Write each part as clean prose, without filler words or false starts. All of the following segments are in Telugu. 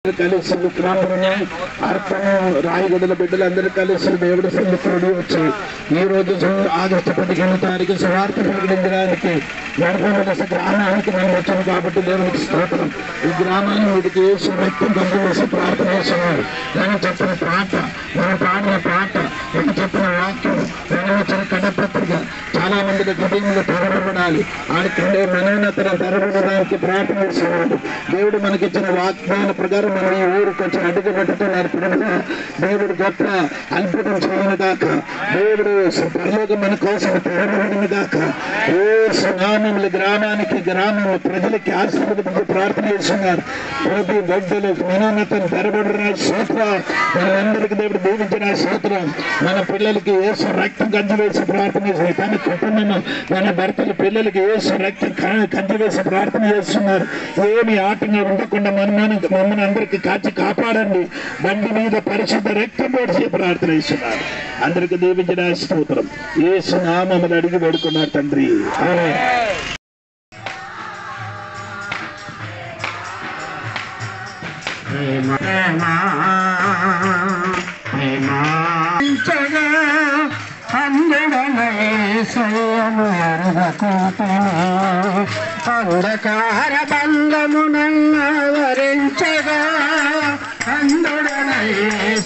కలిసి విక్రాంతులను అర్పణ రాయగడల బిడ్డలందరూ కలిసి దేవుడి సన్నిధిలోకి వచ్చి ఈ రోజు ఆగస్టు 15వ తారీఖు సువార్త ప్రకటించడానికి గర్భవదశ గ్రామానికి మనం వచ్చాము కాబట్టి దేవునికి స్తోత్రం. ఈ గ్రామాన్ని వీటికి వేసి రక్తం కంపేసి ప్రార్థన చేస్తున్నారు. నేను చెప్పిన పాట, నేను పాడిన పాట, నేను చెప్పిన వాక్యం, నేను వచ్చిన కడపత్రిక చాలా మందికి హృదయంలో తెరవబడాలి. ఆడికంటే మనోన్నతను తెరవడానికి ప్రార్థన చేస్తున్నాడు. దేవుడు మనకిచ్చిన వాగ్దాన ప్రకారం మనం ఈ ఊరు కొంచెం అడుగు పెట్టుతున్నారు. దేవుడు గొప్ప అద్భుతం చేయను గాక. దేవుడు పరలోకం మన కోసం తెరవబడిన గాక. ఏ సునామములు గ్రామానికి గ్రామంలో ప్రజలకి ఆశీర్వదించి ప్రార్థన చేస్తున్నారు. ప్రతి గడ్డలు మనోన్నతం తెరబడిన సూత్రం మనందరికీ దేవుడు దీవించిన సూత్రం. మన పిల్లలకి ఏసు రక్తం కంచి వేసి ప్రార్థన చేసి తన కుటుంబం మన భర్తల పిల్లలకి ఏసు రక్తం కంచి వేసి ప్రార్థన చేస్తున్నారు. ఏమి ఆటంగా ఉండకుండా మమ్మల్ని అందరికీ కాచి కాపాడండి. బండి మీద పరిశుద్ధ రక్తం పోసి ప్రార్థన చేస్తున్నారు. అందరికీ దీవించిన స్తోత్రం. యేసు నామమున అడిగి వేడుకున్నారు తండ్రి. అంధకార బంధమునన్న వరించగా అందుడనయేసయ్యను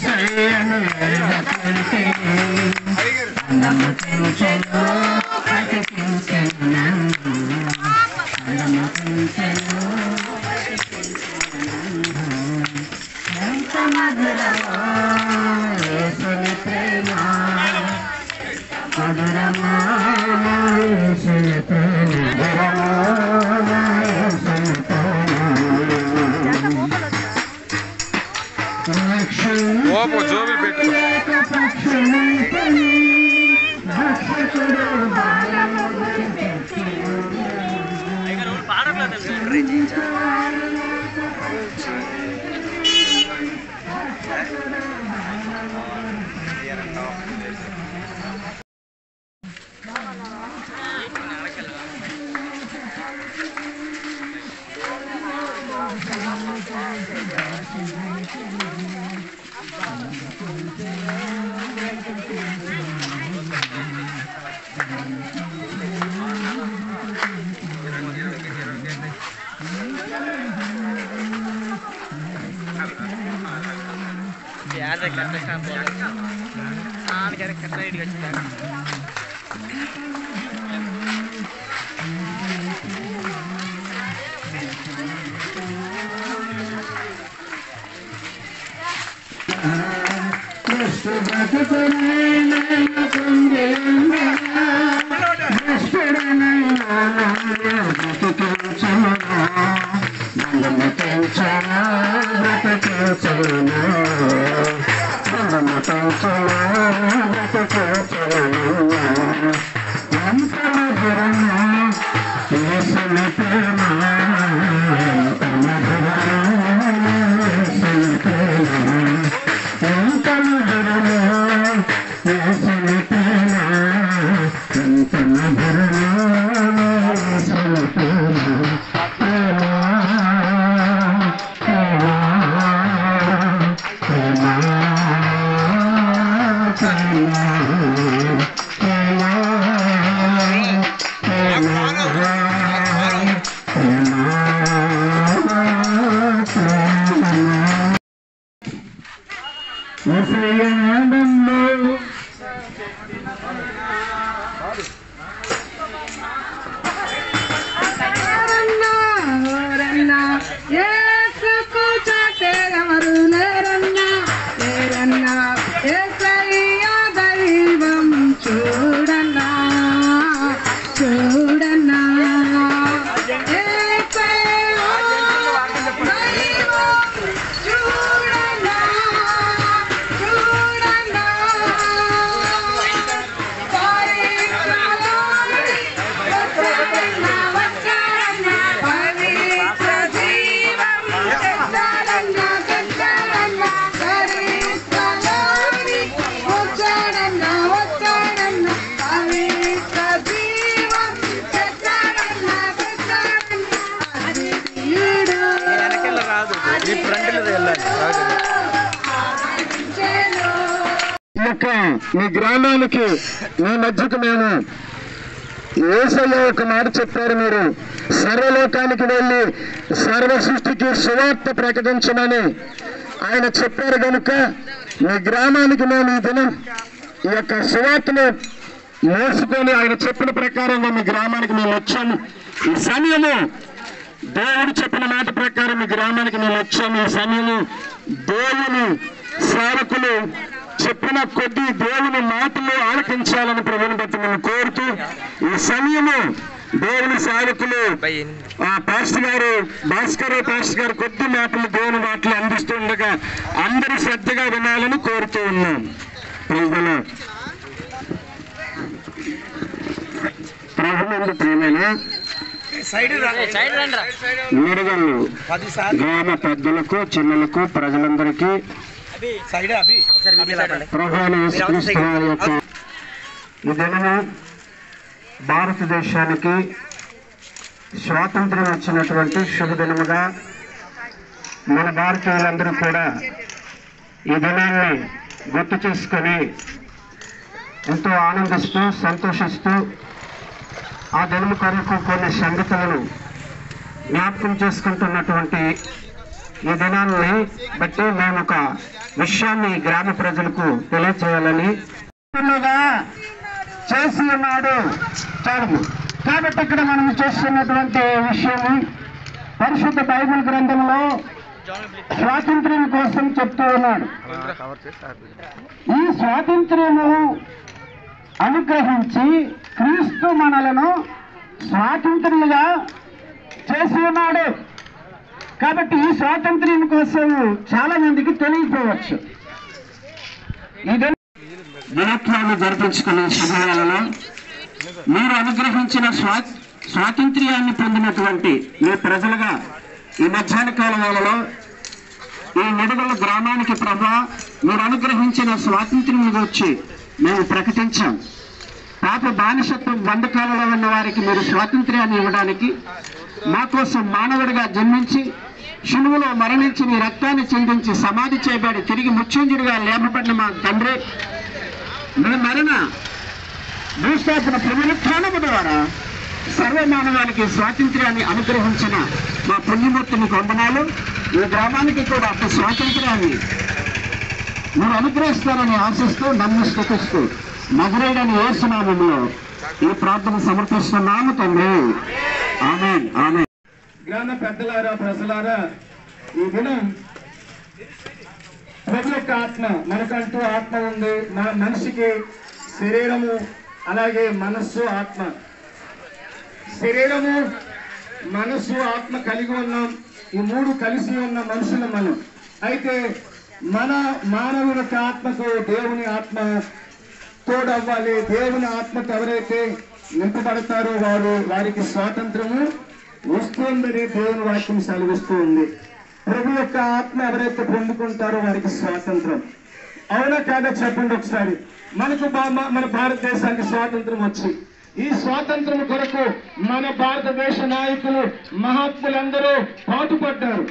చూడన్నా మీ గ్రామానికి మీ మధ్యకు మేము యేసయ్య ఒక మాట చెప్పారు, మీరు సర్వలోకానికి వెళ్ళి సర్వ సృష్టికి సువార్త ప్రకటించమని ఆయన చెప్పారు. కనుక మీ గ్రామానికి మేము ఈ దినం ఈ యొక్క సువార్తను మోసుకొని ఆయన చెప్పిన ప్రకారంగా మీ గ్రామానికి మేము వచ్చాము. ఈ సమయము దేవుడు చెప్పిన మాట ప్రకారం మీ గ్రామానికి మేము వచ్చాము. ఈ సమయము దేవుని సేవకులు చెప్పిన కొద్ది దేవుని మాటలు ఆలకించాలని ప్రభుని బట్టి మేము కోరుతూ, ఈ సమయము దేవుని సేవకులు పాస్టర్ గారు భాస్కర్ పాస్టర్ గారు కొద్ది మాటలు దేవుని మాటలు అందిస్తుండగా అందరూ శ్రద్ధగా వినాలని కోరుతూ ఉన్నాం. ప్రభునందు ప్రియమైన నిడగల్లు గ్రామ పెద్దలకు చిన్నలకు ప్రజలందరికీ ప్రభువైన యేసుక్రీస్తు వారి యొక్క ఈ దినము భారతదేశానికి స్వాతంత్రం వచ్చినటువంటి శుభదినముగా మన భారతీయులందరూ కూడా ఈ దినాన్ని గుర్తు చేసుకొని ఎంతో ఆనందిస్తూ సంతోషిస్తూ ఆ దినము కొరకు కొన్ని సంగతులను జ్ఞాపకం చేసుకుంటున్నటువంటి ఈ దినాన్ని బట్టి మేము ఒక విషయాన్ని గ్రామ ప్రజలకు తెలియజేయాలని చేసి ఉన్నాడు చాలు. కాబట్టి ఇక్కడ మనం చేస్తున్నటువంటి విషయము పరిశుద్ధ బైబిల్ గ్రంథంలో స్వాతంత్ర్యం కోసం చెప్తూ ఉన్నాడు. ఈ స్వాతంత్ర్యము అనుగ్రహించి క్రీస్తు మనలను స్వాతంత్రులుగా చేసి ఉన్నాడు. కాబట్టి ఈ స్వాతంత్ర్యం కోసం చాలా మందికి తెలియకపోవచ్చు. ఈ దినోత్సవాన్ని జరిపించుకునే సమయాలలో మీరు అనుగ్రహించిన స్వాతంత్ర్యాన్ని పొందినటువంటి మీ ప్రజలుగా ఈ మధ్యాహ్న కాల వేళలో ఈ నిడగల గ్రామానికి ప్రభా మీరు అనుగ్రహించిన స్వాతంత్ర్యం గురించి మేము ప్రకటించాం. పాప బానిసత్వం బంధకాలలో ఉన్న వారికి మీరు స్వాతంత్ర్యాన్ని ఇవ్వడానికి మా కోసం మానవుడిగా జన్మించి శిలువలో మరణించి మీ రక్తాన్ని చెందించి సమాధి చేయబడి తిరిగి మృత్యుంజయుడిగా లేపబడిన మా తండ్రి, మీ మరణ భూస్థాపన పునరుత్థానము ద్వారా సర్వమానవానికి స్వాతంత్ర్యాన్ని అనుగ్రహించిన మా పుణ్యమూర్తిని వందనాలు. ఈ గ్రామానికి కూడా ఒక స్వాతంత్ర్యాన్ని మీరు అనుగ్రహిస్తారని ఆశిస్తూ నన్ను స్తుతిస్తూ నజరేయుడైన యేసు నామములో ఈ ప్రార్థన సమర్పిస్తున్నాము తండ్రి. ఆమేన్ ఆమేన్. గ్రామ పెద్దలారా ప్రజలారా, ఈ దినం ప్రభు యొక్క ఆత్మ, మనకంటూ ఆత్మ ఉంది. మన మనిషికి శరీరము అలాగే మనస్సు ఆత్మ, శరీరము మనస్సు ఆత్మ కలిగి ఉన్నాం. ఈ మూడు కలిసి ఉన్న మనుషులు మనం. అయితే మన మానవుని ఆత్మకు దేవుని ఆత్మ తోడవ్వాలి. దేవుని ఆత్మకు ఎవరైతే నింపబడతారో వారికి స్వాతంత్రము వస్తుందని దేవుని వాక్యం సెలవిస్తూ ఉంది. ప్రభు యొక్క ఆత్మ ఎవరైతే పొందుకుంటారో వారికి స్వాతంత్రం. అవునా కాదా చెప్పండి ఒకసారి. మన భారతదేశానికి స్వాతంత్రం వచ్చి ఈ స్వాతంత్రం కొరకు మన భారతదేశ నాయకులు మహాత్ములందరూ పాటుపడ్డారు.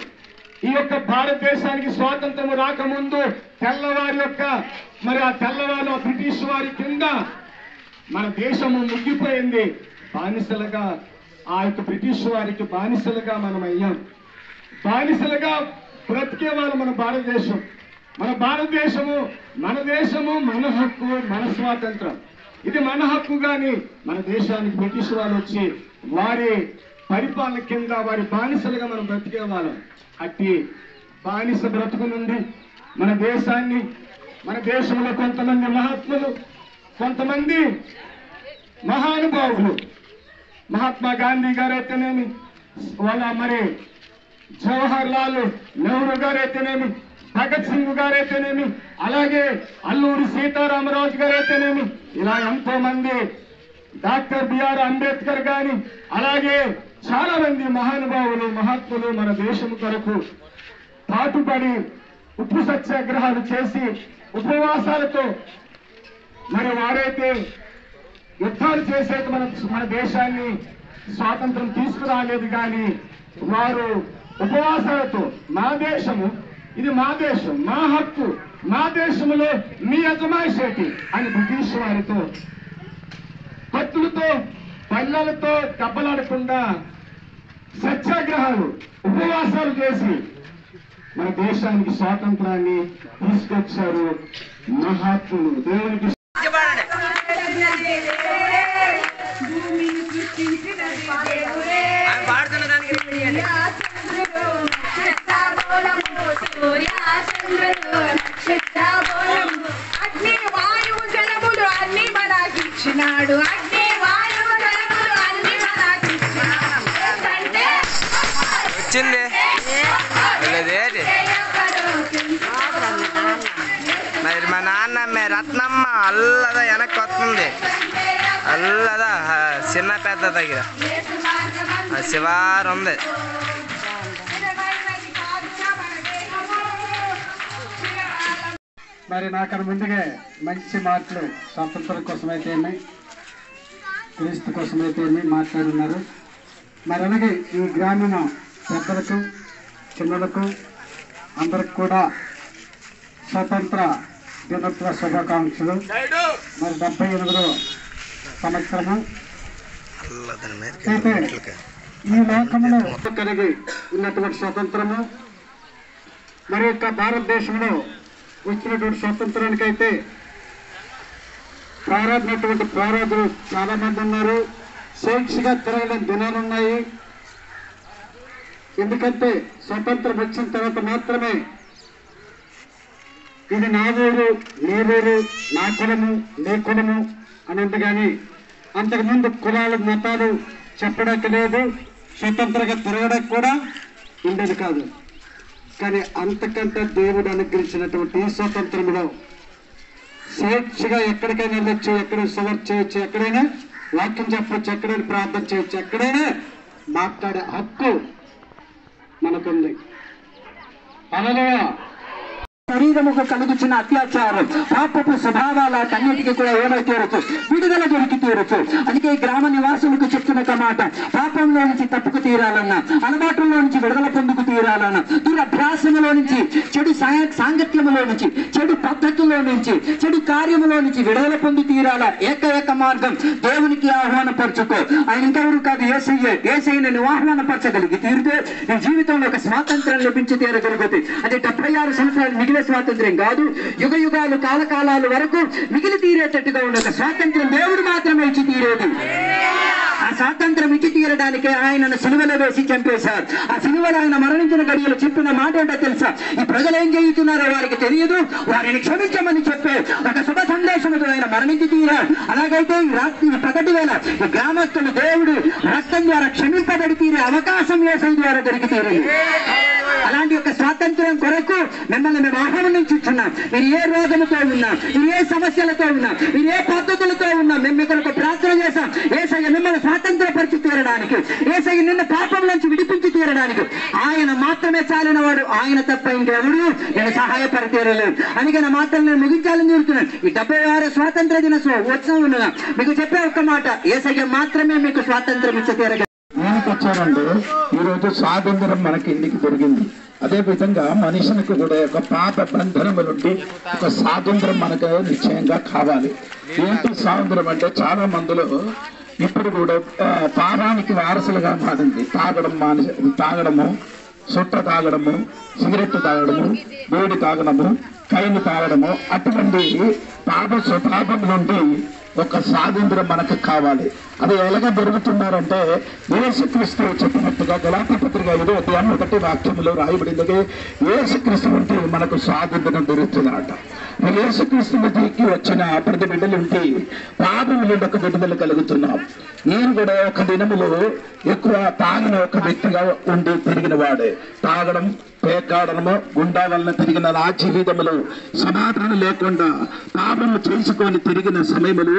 ఈ యొక్క భారతదేశానికి స్వాతంత్రం రాకముందు తెల్లవారి యొక్క ఆ తెల్లవారు బ్రిటిష్ వారి కింద మన దేశము ముగ్గిపోయింది. బానిసలుగా ఆ యొక్క బ్రిటిష్ వారికి బానిసలుగా మనం అయ్యాం. బానిసలుగా బ్రతికే వాళ్ళు మన భారతదేశం. మన దేశము మన హక్కు, మన స్వాతంత్రం. ఇది మన హక్కు. కానీ మన దేశానికి బ్రిటిష్ వాళ్ళు వచ్చి వారి పరిపాలన కింద వారి బానిసలుగా మనం బ్రతికే వాళ్ళం. అట్టి బానిస బ్రతుకు నుండి మన దేశంలో కొంతమంది మహాత్ములు, కొంతమంది మహానుభావులు, మహాత్మా గాంధీ గారైతేనేమి, జవహర్ లాల్ నెహ్రూ గారైతేనేమి, భగత్ సింగ్ గారైతేనేమి, అలాగే అల్లూరి సీతారామరాజు గారైతేనేమి, ఇలా ఎంతో మంది, డాక్టర్ బిఆర్ అంబేద్కర్ గాని, అలాగే చాలా మంది మహానుభావులు మహాత్ములు మన దేశం కొరకు పాటుపడి ఉప్పు సత్యాగ్రహాలు చేసి ఉపవాసాలతో వారైతే యుద్ధాలు చేసే మన దేశాన్ని స్వాతంత్రం తీసుకురాలేదు. కానీ వారు ఉపవాసాలతో మా దేశము, ఇది మా దేశం, మా హక్కు, మా దేశంలో మీ అజమాయిషేటి అని బ్రిటిష్ వారితో కత్తులతో పళ్ళలతో దెబ్బలాడకుండా సత్యాగ్రహాలు ఉపవాసాలు చేసి మన దేశానికి స్వాతంత్రాన్ని తీసుకొచ్చారు మహాత్ములు. దేవునికి అగ్ని వాయువు జలములు అన్ని మనకిచ్చినాడు. అగ్ని వాయువు జలములు అన్ని మనకిచ్చినాడు. వచ్చింది మరి మా నాన్న రత్నమ్మ అల్లదా వెనక్కి వస్తుంది. అల్లదా చిన్న పెద్ద దగ్గర శివారు ఉంది. మరి నాకన్నా ముందుగా మంచి మాటలు స్వాతంత్రం కోసమైతే క్రీస్తు కోసమైతే మాట్లాడున్నారు. మరి అలాగే ఈ గ్రామీణ పెద్దలకు చిన్నలకు అందరికి కూడా స్వతంత్ర దినోత్సవ శుభాకాంక్షలు. మరి 78వ సంవత్సరము అయితే ఈ లోకంలో కలిగి ఉన్నటువంటి స్వతంత్రము మరి యొక్క భారతదేశంలో వచ్చినటువంటి స్వాతంత్రానికైతే పోరాడినటువంటి పోరాదులు చాలా మంది ఉన్నారు. స్వేచ్ఛగా తిరగడం దినాలు ఉన్నాయి. ఎందుకంటే స్వతంత్రం వచ్చిన తర్వాత మాత్రమే ఇది నా ఊరు, నీ ఊరు, నా కులము, నీ కులము అనేది కానీ అంతకుముందు కులాలు మతాలు చెప్పడానికి లేదు. స్వతంత్రంగా తిరగడానికి కూడా ఉండేది కాదు. కానీ అంతకంటే దేవుడు అనుగ్రహించినటువంటి ఈ స్వతంత్రంలో స్వేచ్ఛగా ఎక్కడికైనా వెళ్ళొచ్చు, ఎక్కడ సువార్త చేయొచ్చు, ఎక్కడైనా వాక్యం చెప్పొచ్చు, ఎక్కడైనా ప్రార్థన చేయొచ్చు, ఎక్కడైనా మాట్లాడే హక్కు మనకుంది. హల్లెలూయా. శరీరముకు కలుగుతున్న అత్యాచారం పాపపు స్వభావాలన్నిటికీ కూడా ఏమై తీరచ్చు, విడుదల దొరికి తీరచ్చు. అందుకే గ్రామ నివాసులకు చెప్తున్న మాట, పాపంలో నుంచి తప్పుకు తీరాలన్నా, అలవాటులో నుంచి విడుదల పొందుకు తీరాలన్నా, దురభ్యాసములో నుంచి, చెడు సాంగత్యములో నుంచి, చెడు పద్ధతుల్లో నుంచి, చెడు కార్యములో నుంచి విడుదల పొంది తీరాల ఏక మార్గం దేవునికి ఆహ్వానపరచుకో. ఆయన ఇంకెవరు కాదు, యేసయ్యను నువ్వు ఆహ్వానపరచగలిగి తీరితే నీ జీవితంలో ఒక స్వాతంత్రం లభించి తీరగలుగుతుంది. అది 76 సంవత్సరాలు మిగిలిన స్వాతంత్ర్యం కాదు, యుగ యుగాలు కాలకాలాల వరకు మిగిలి తీరేటట్టుగా ఉన్న స్వాతంత్ర్యం దేవుడు మాత్రమే ఇచ్చి తీరేది. ఆ స్వాతంత్రం ఇచ్చి తీరడానికి ఆయనను సిలువలో వేసి చంపేశారు. ఆ సిలువలో ఆయన మరణించిన గడియలు చెప్పిన మాట ఏంటో తెలుసా? ఈ ప్రజలు ఏం చేస్తున్నారో వారికి తెలియదు, వారిని క్షమించమని చెప్పే ఒక శుభ సందేశంతో ఆయన మరణించి తీరారు. అలాగైతే ఈ రాత్రి పగటి వేళ ఈ గ్రామస్తులు దేవుడు రక్తం ద్వారా క్షమింపబడి తీరే అవకాశం యేసయ్య ద్వారా దొరికి తీరింది. అలాంటి ఒక స్వాతంత్ర్యం కొరకు మిమ్మల్ని మేము ఆహ్వానించుచున్నాం. మీరు ఏ రోగముతో ఉన్నా, మీరు ఏ సమస్యలతో ఉన్నా, మీరు ఏ పద్ధతులతో ఉన్నా, మేము మీకు ప్రార్థన చేశాం. యేసయ్య మిమ్మల్ని స్వాతంత్ర పరిచి తీరడానికి, యేసయ్య నిన్న పాపం నుంచి విడిపించి తీరడానికి ఆయన మాత్రమే చాలిన వాడు. ఆయన తప్ప ఇంకెవడు నేను సహాయపడతీరలేదు. అందుకే నా మాటలు నేను ముగించాలని చెబుతున్నాను. ఈ 76వ స్వాతంత్ర దినోత్సవం ఉన్నదా మీకు చెప్పే ఒక్క మాట, యేసయ్య మాత్రమే మీకు స్వాతంత్రం ఇచ్చి తీరగలరు. దేనికి వచ్చారంటే ఈరోజు స్వాతంత్రం మనకి ఇంటికి దొరికింది. అదే విధంగా మనుషునికి కూడా ఒక పాప బంధనము నుండి ఒక స్వాతంత్రం మనకు నిశ్చయంగా కావాలి. ఏంటి స్వాతంత్రం అంటే చాలా మందిలో ఇప్పుడు కూడా పాపానికి వారసులుగా మారింది. తాగడము, సుట్ట తాగడము, సిగరెట్ తాగడము, వేడి తాగడము, కైలు తాగడము, అటువంటి పాప స్వపాపం నుండి ఒక స్వాతంత్రం మనకు కావాలి. అది ఎలాగ దొరుకుతున్నారంటే యేసుక్రీస్తు చెప్పినట్టుగా గలాతీ పత్రిక 5వ అధ్యాయం 1వ వాక్యంలో రాయబడింది. యేసుక్రీస్తు నుండి మనకు స్వాతంత్రం దొరుకుతుందట. యేసుక్రీస్తుకి వచ్చిన ప్రతి బిడ్డలుంటి పాపం నుండి ఒక విడుదల కలుగుతున్నాం. నేను కూడా ఒక దినములో ఎక్కువ తాగిన ఒక వ్యక్తిగా ఉండి తిరిగిన వాడే. తాగడం, పేకాడము, గుండా వలన తిరిగిన నా జీవితంలో సమాధానం లేకుండా పాపము చేసుకొని తిరిగిన సమయములు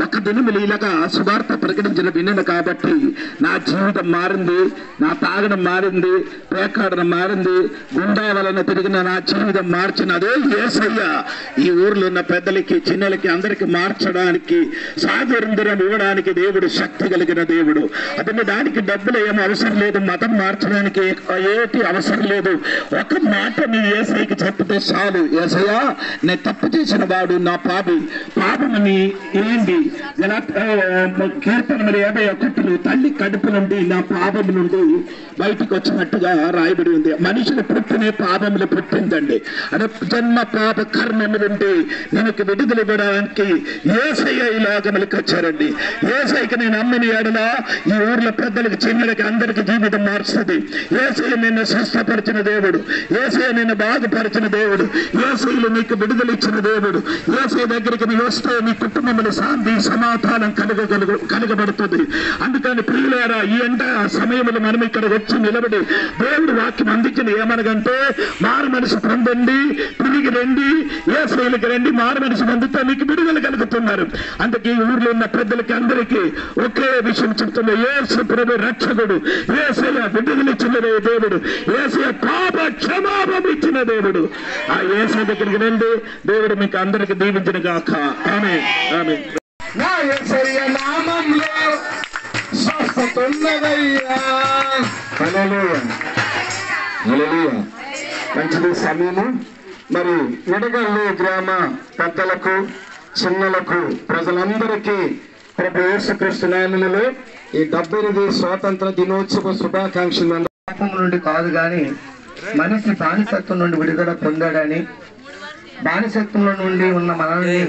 ఒక దినములు ఇలాగా సువార్త ప్రకటించిన వినను కాబట్టి నా జీవితం మారింది, నా తాగడం మారింది, పేకాడడం మారింది, గుండా వలన తిరిగిన నా జీవితం మార్చిన అదే యేసయ్య ఈ ఊర్లో ఉన్న పెద్దలకి, చిన్నలకి, అందరికి మార్చడానికి, స్వాతంత్రం ఇవ్వడానికి దేవుడు శక్తి కలిగిన దేవుడు. అతను దానికి డబ్బులు ఏమీ అవసరం లేదు, మతం మార్చడానికి ఏటి అవసరం లేదు. ఒక మాట నీ యేసయ్యకి చెప్తే చాలు, యేసయ్యా నేను తప్పు చేసిన వాడు నా పాపమని ఏంటి కీర్తన 51 తల్లి కడుపు నుండి నా పాపం నుండి బయటికి వచ్చినట్టుగా రాయబడి ఉంది. మనుషుల పుట్టినే పాపములు పుట్టిందండి. అంటే జన్మ పాప కర్మము నుండి మనకు విడుదల ఇవ్వడానికి యేసయ్య ఈ లోకములకు వచ్చారండి. యేసయ్యకి నేను అమ్మని ఎడల ఈ ఊర్లో పెద్దలకు చిన్నలకి అందరికి జీవితం మారుస్తుంది. యేసయ్య నిన్ను స్వస్థపరిచిన దేవుడు, యేసయ్య నిన్ను బాధపరిచిన దేవుడు, యేసయ్యలో నీకు విడుదల ఇచ్చిన దేవుడు. యేసయ్య దగ్గరికి నీ వస్తే నీ కుటుంబంలో శాంతి సమాధానం కలగబడుతుంది. అందుకని ప్రియులారా, ఈ ఎండ సమయంలో మనం ఇక్కడ వచ్చి నిలబడి దేవుడు వాక్యం అందించిన ఏమనగంటే మారు మనసు పొందండి, తిరిగి రండి, యేసయ్యకి రండి, మారు మనసు పొందితే మీకు విడుదల కలుగుతున్నారు. అందుకే ఈ ఊర్లో ఉన్న పెద్దలకి అందరికీ ఒకే విషయం చెప్తున్నా, యేసు ప్రభు రక్షకుడు, యేసయ్య విడుదలిచ్చిన దేవుడు, యేసయ్య పాప క్షమాపణ ఇచ్చిన దేవుడు. ఆ యేసయ్య దగ్గరికి రండి, దేవుడు మీకు అందరికి దీవించిన గాక. ఆమేన్ ఆమేన్. నా యేసయ్య నామములో స్వస్థత ఉన్నదయ్యా. హల్లెలూయా హల్లెలూయా. మంచిది సమయము. మరి నిడగల్లు గ్రామ పెద్దలకు చిన్నలకు ప్రజలందరికీ ప్రభు యేసుక్రీస్తు నామములో ఈ 78 స్వాతంత్ర దినోత్సవ శుభాకాంక్షలు. పాపం నుండి కాదు గాని మనిషి బానిసత్వం నుండి విడుదల పొందాడని, బానిసత్వంలో నుండి ఉన్న మనల్ని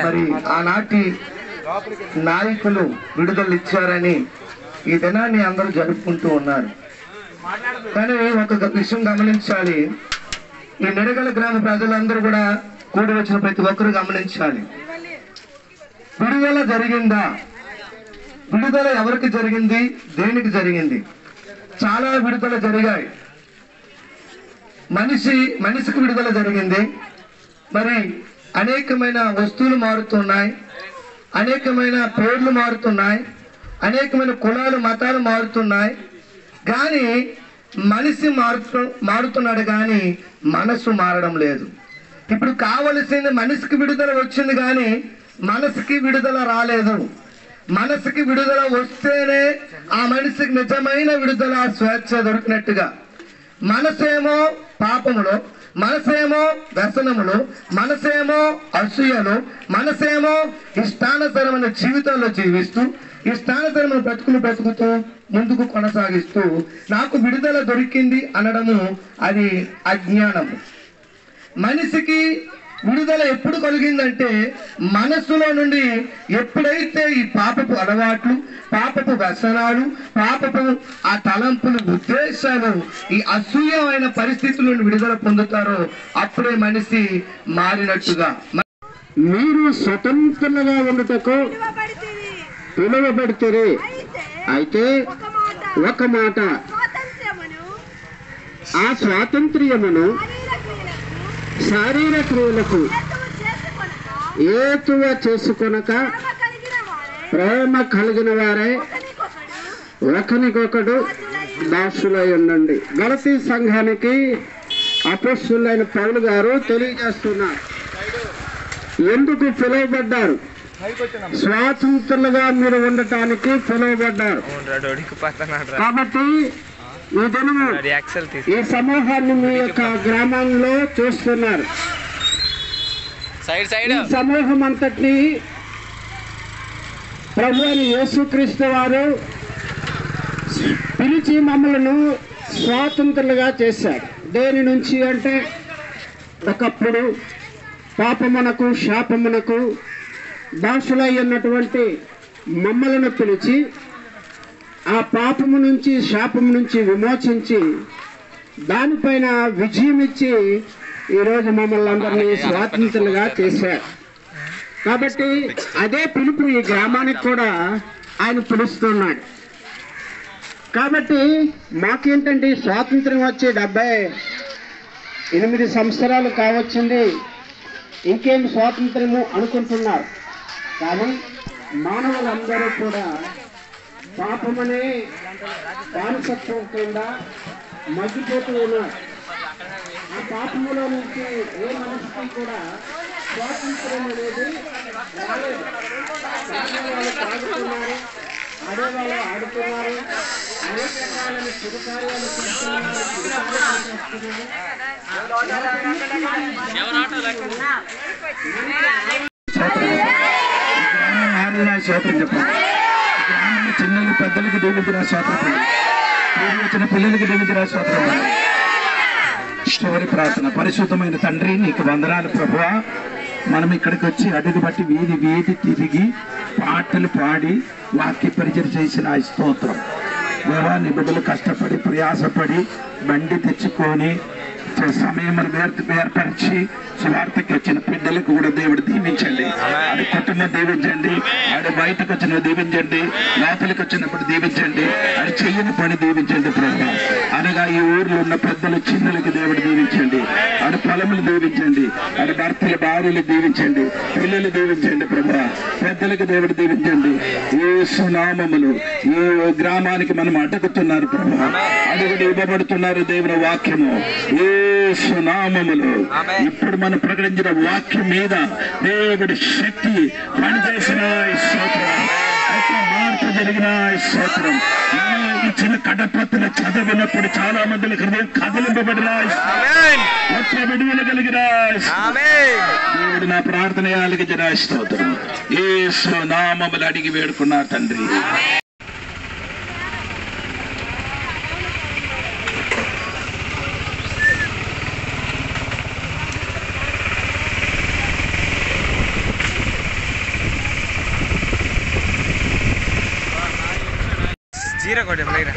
మరి ఆనాటి నాయకులు విడుదల ఇచ్చారని ఈ దినాన్ని అందరూ జరుపుకుంటూ ఉన్నారు. కానీ ఒక విషయం గమనించాలి, ఈ నిడగల గ్రామ ప్రజలందరూ కూడా కూడి వచ్చిన ప్రతి ఒక్కరూ గమనించాలి. విడుదల జరిగిందా? విడుదల ఎవరికి జరిగింది? దేనికి జరిగింది? చాలా విడుదల జరిగాయి. మనిషికి విడుదల జరిగింది. మరి అనేకమైన వస్తువులు మారుతున్నాయి, అనేకమైన పేర్లు మారుతున్నాయి, అనేకమైన కులాలు మతాలు మారుతున్నాయి. కానీ మనిషి మారుతున్నాడు కానీ మనసు మారడం లేదు. ఇప్పుడు కావలసింది మనిషికి విడుదల వచ్చింది కానీ మనసుకి విడుదల రాలేదు. మనసుకి విడుదల వస్తేనే ఆ మనిషికి నిజమైన విడుదల, స్వేచ్ఛ దొరికినట్టుగా. మనసేమో పాపములో, మనసేమో వ్యసనములు, మనసేమో అసూయలు, మనసేమో ఇష్టానుసరమైన జీవితంలో జీవిస్తూ ఇష్టానుసరమైన బ్రతుకుతూ ముందుకు కొనసాగిస్తూ నాకు విడుదల దొరికింది అనడము అది అజ్ఞానము. మనిషికి విడుదల ఎప్పుడు కలిగిందంటే మనస్సులో నుండి ఎప్పుడైతే ఈ పాపపు అలవాట్లు, పాపపు వ్యసనాలు, పాపపు ఆ తలంపులు, ఉద్దేశాలు, ఈ అసూయమైన పరిస్థితుల నుండి విడుదల పొందుతారో అప్పుడే మనిషి మారినట్టుగా. మీరు స్వతంత్రులుగా ఉండటకు పిలువబడితే అయితే ఒక మాట, ఆ స్వాతంత్ర్యమును శారీర క్రియలకు ఏతువ చేసుకొనక ప్రేమ కలిగిన వారే ఒకరికొకడు దాసులై ఉండండి. గలతీ సంఘానికి అపోస్తలుడైన పౌలు గారు తెలియజేస్తున్నారు ఎందుకు పిలువబడ్డారు. స్వాతంత్రులుగా మీరు ఉండటానికి పిలువబడ్డారు. కాబట్టి ఈ దినము ఈ సమూహాన్ని మీ యొక్క గ్రామంలో చూస్తున్నారు. ఈ సమూహం అంతటిని ప్రభు అయిన యేసుక్రీస్తు వారు పిలిచి మమ్మలను స్వాతంత్రులుగా చేశారు. దేని నుంచి అంటే ఒకప్పుడు పాపమునకు శాపమునకు దాసులై ఉన్నటువంటి మమ్మలను పిలిచి ఆ పాపము నుంచి శాపము నుంచి విమోచించి దానిపైన విజయం ఇచ్చి ఈరోజు మమ్మల్ని అందరినీ స్వాతంత్రులుగా చేశారు. కాబట్టి అదే పిలుపు ఈ గ్రామానికి కూడా ఆయన పిలుస్తున్నాడు. కాబట్టి మాకేంటంటే స్వాతంత్రం వచ్చి 78 సంవత్సరాలు కావచ్చింది, ఇంకేం స్వాతంత్రము అనుకుంటున్నారు. కానీ మానవులందరూ కూడా పాపమనే బానిసత్వం కింద మగ్గిపోతూ ఉన్నారు. ఆ పాపములో నుంచి ఏ మనిషికి కూడా స్వాతంత్రం అనేది రాలేదు. వాళ్ళు తాగుతున్నారు, ఆడేవాళ్ళు ఆడుతున్నారు, స్తోత్రం చెప్పండి. గ్రామంలో చిన్నలు పెద్దలకు దీవించిన స్తోత్రం, వచ్చిన పిల్లలకి దీవించిన స్తోత్రం. చివరి ప్రార్థన. పరిశుద్ధమైన తండ్రి, నీకు వందనాలు ప్రభువా. మనం ఇక్కడికి వచ్చి అడుగు బట్టి వీధి వీధి తిరిగి పాటలు పాడి వాక్య పరిచయం చేసిన ఆ స్తోత్రం. దేవా, నీ బిడ్డలు కష్టపడి ప్రయాసపడి బండి తెచ్చుకొని సమయం ఏర్పరిచి సువార్తకి వచ్చిన బిడ్డలకు కూడా దేవుడు దీవించండి. ఆడి కుటుంబం దీవించండి, ఆడి బయటకు వచ్చిన దీవించండి, లోపలికి వచ్చినప్పుడు దీవించండి, ఆడి చెయ్యని పని దీవించండి ప్రభు. అనగా ఈ ఊర్లో ఉన్న పెద్దలు చిన్నలకి దేవుడు దీవించండి, ఆడి పొలములు దీవించండి, ఆడి భర్తల భార్యలు దీవించండి, పిల్లలు దీవించండి ప్రభు. పెద్దలకు దేవుడు దీవించండి. యేసు నామములు ఈ గ్రామానికి మనం అడుగుతున్నారు ప్రభు, అడుగుడు ఇవ్వబడుతున్నారు దేవుని వాక్యము. యేసు నామములు ఇప్పుడు మనం ప్రకటించిన వాక్యం మీద దేవుడి శక్తి పనిచేసిన స్తోత్రం, మార్పు జరిగిన స్తోత్రం. ఇచ్చిన కడపత్తులు చదివినప్పుడు చాలా మంది హృదయం కదిలింపబడిన విడుదల కలిగిన దేవుడు నా ప్రార్థన ఆలకించిన స్తోత్రం. యేసు నామములు అడిగి వేడుకున్నారు తండ్రి. జీరో కొట్టే ప్లేరా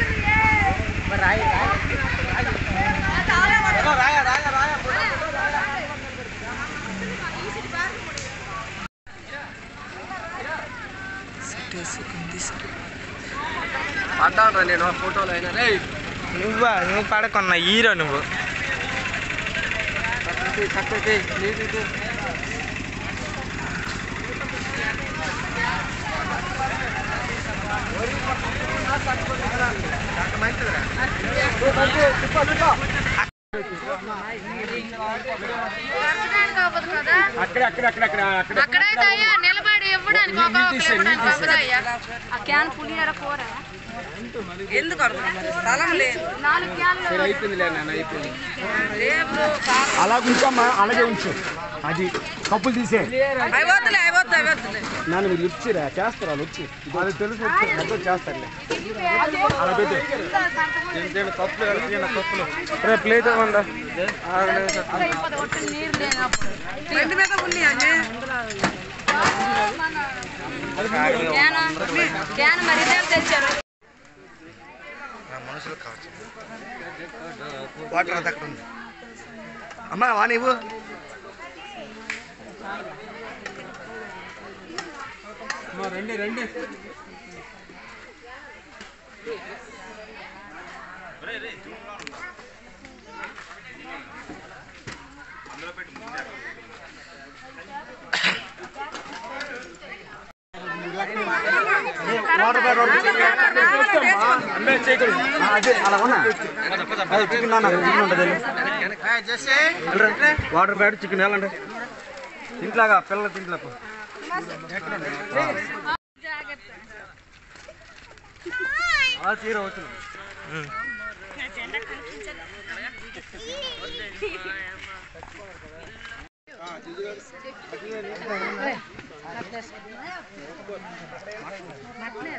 పడ్డా నేను ఫోటోలో అయినా నువ్వు పడకున్నా హీరో నువ్వు. అక్కడైతే నిలబడి ఇవ్వడానికి క్యాన్ పులిహోర కూర ఎందుకు స్థలం లేదు. 4 క్యాన్లు అలా ఉంచమ్మా, అలాగే ఉంచు. అది కప్పులు తీసే నన్ను మీరు ఇచ్చిరా చేస్తారు, వాళ్ళు వచ్చి అది తెలుసు మొత్తం చేస్తారులే. అలా పెట్టు కప్పులు కప్పులు ప్లేట్ ఇవ్వండి. మనుషులు కావచ్చు. వాటర్ అక్కడ ఉంది అమ్మా, వా నీవు రండి రండి. వాటర్ ప్యాడ్ చికెన్ వెళ్ళండి ఇంట్లాగా పిల్లల తింట్లకు చీర వచ్చిన మటనే